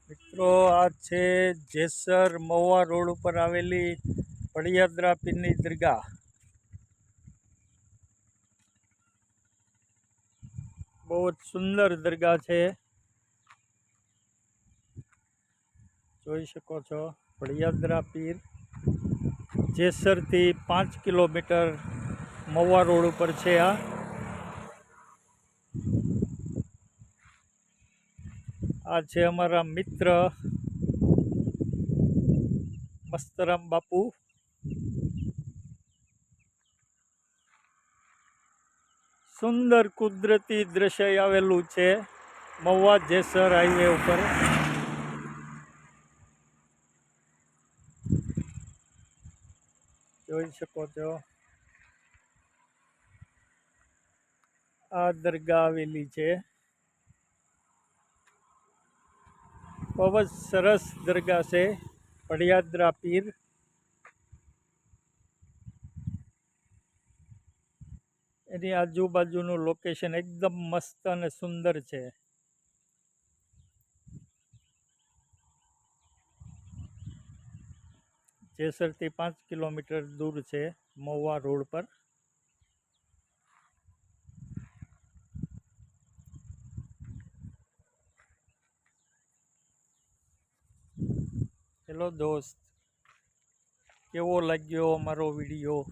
મિત્રો આ છે જેસર મહુવા રોડ ઉપર આવેલી પડિયાદરા પીરની દરગાહ। બહુ જ સુંદર દરગાહ છે, જોઈ શકો છો। પડિયાદરા પીર જેસરથી 5 કિલોમીટર મહુવા રોડ ઉપર છે। આ છે અમારા મિત્ર મસ્તરામ બાપુ। સુંદર કુદરતી દ્રશ્ય આવેલું છે મહુવા જેસર હાઈવે ઉપર। જોઈ શકો છો આ દરગાહ આવેલી છે। બહુ જ સરસ દરગાહ છે પડિયાદરા પીર। એની આજુબાજુનું લોકેશન એકદમ મસ્ત અને સુંદર છે। જેસરથી 5 કિલોમીટર દૂર છે મહુવા રોડ પર। હેલો દોસ્ત, કેવો લાગ્યો અમારો વિડીયો?